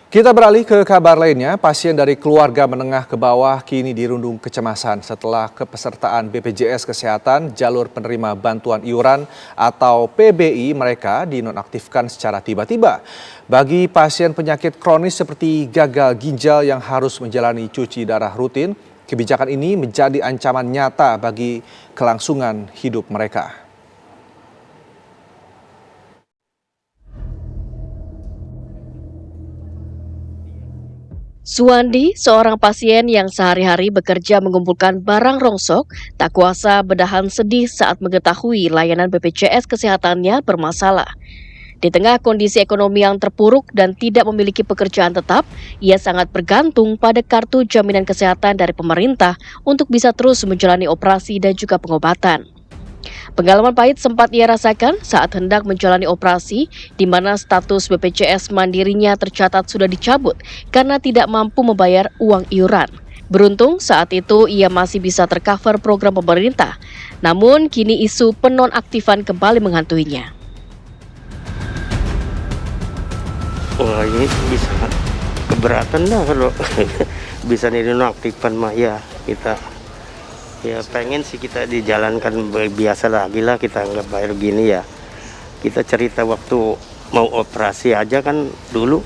Kita beralih ke kabar lainnya, pasien dari keluarga menengah ke bawah kini dirundung kecemasan setelah kepesertaan BPJS Kesehatan jalur penerima bantuan iuran atau PBI mereka dinonaktifkan secara tiba-tiba. Bagi pasien penyakit kronis seperti gagal ginjal yang harus menjalani cuci darah rutin, kebijakan ini menjadi ancaman nyata bagi kelangsungan hidup mereka. Suwandi, seorang pasien yang sehari-hari bekerja mengumpulkan barang rongsok, tak kuasa menahan sedih saat mengetahui layanan BPJS kesehatannya bermasalah. Di tengah kondisi ekonomi yang terpuruk dan tidak memiliki pekerjaan tetap, ia sangat bergantung pada kartu jaminan kesehatan dari pemerintah untuk bisa terus menjalani operasi dan juga pengobatan. Pengalaman pahit sempat ia rasakan saat hendak menjalani operasi, di mana status BPJS mandirinya tercatat sudah dicabut karena tidak mampu membayar uang iuran. Beruntung saat itu ia masih bisa tercover program pemerintah, namun kini isu penonaktifan kembali menghantuinya. Wah, ini bisa keberatan dah kalau bisa dinonaktifkan mah ya kita. Ya pengen sih kita dijalankan biasa lagi lah, kita nggak bayar gini ya. Kita cerita waktu mau operasi aja kan dulu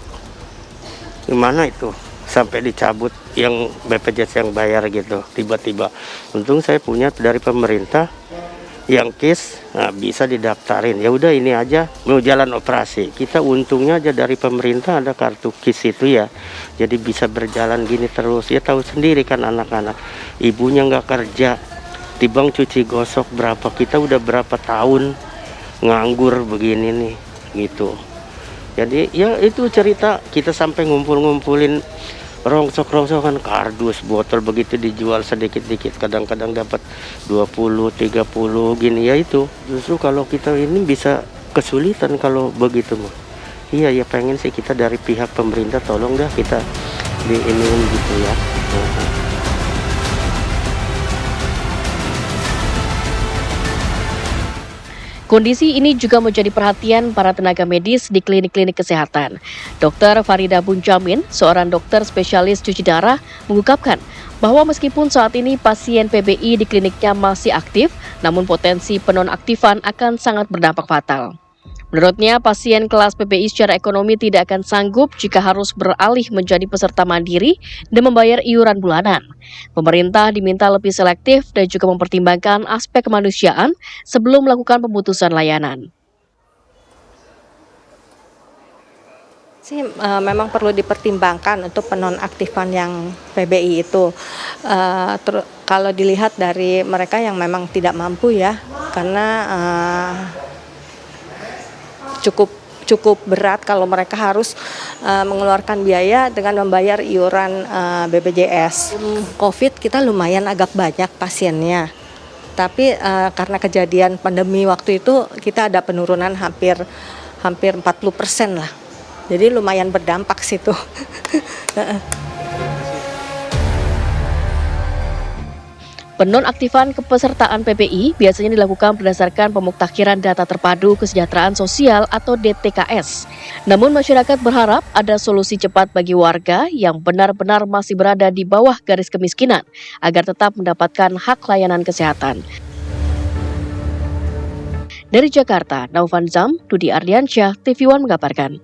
gimana itu sampai dicabut yang BPJS yang bayar gitu tiba-tiba. Untung saya punya dari pemerintah yang KIS, nah bisa didaftarin. Ya udah ini aja mau jalan operasi. Kita untungnya aja dari pemerintah ada kartu KIS itu ya. Jadi bisa berjalan gini terus. Ya tahu sendiri kan anak-anak. Ibunya nggak kerja, tibang cuci gosok berapa. Kita udah berapa tahun nganggur begini nih gitu. Jadi ya itu cerita kita sampai ngumpul-ngumpulin rongsok-rongsokan kardus, botol begitu dijual sedikit-dikit, kadang-kadang dapat 20, 30 gini ya itu. Justru kalau kita ini bisa kesulitan kalau begitu mah. Iya ya pengen sih kita dari pihak pemerintah tolong dah kita di ini gitu ya. Kondisi ini juga menjadi perhatian para tenaga medis di klinik-klinik kesehatan. Dr. Farida Bunjamin, seorang dokter spesialis cuci darah, mengungkapkan bahwa meskipun saat ini pasien PBI di kliniknya masih aktif, namun potensi penonaktifan akan sangat berdampak fatal. Menurutnya, pasien kelas PBI secara ekonomi tidak akan sanggup jika harus beralih menjadi peserta mandiri dan membayar iuran bulanan. Pemerintah diminta lebih selektif dan juga mempertimbangkan aspek kemanusiaan sebelum melakukan pemutusan layanan. Memang perlu dipertimbangkan untuk penonaktifan yang PBI itu. Kalau dilihat dari mereka yang memang tidak mampu ya, karena cukup berat kalau mereka harus mengeluarkan biaya dengan membayar iuran BPJS. COVID kita lumayan agak banyak pasiennya, tapi karena kejadian pandemi waktu itu kita ada penurunan hampir 40% lah, jadi lumayan berdampak situ. Penonaktifan kepesertaan PBI biasanya dilakukan berdasarkan pemuktakiran data terpadu kesejahteraan sosial atau DTKS. Namun masyarakat berharap ada solusi cepat bagi warga yang benar-benar masih berada di bawah garis kemiskinan agar tetap mendapatkan hak layanan kesehatan. Dari Jakarta, Naufan Zam, Dudi Ardiansyah, TV One mengabarkan.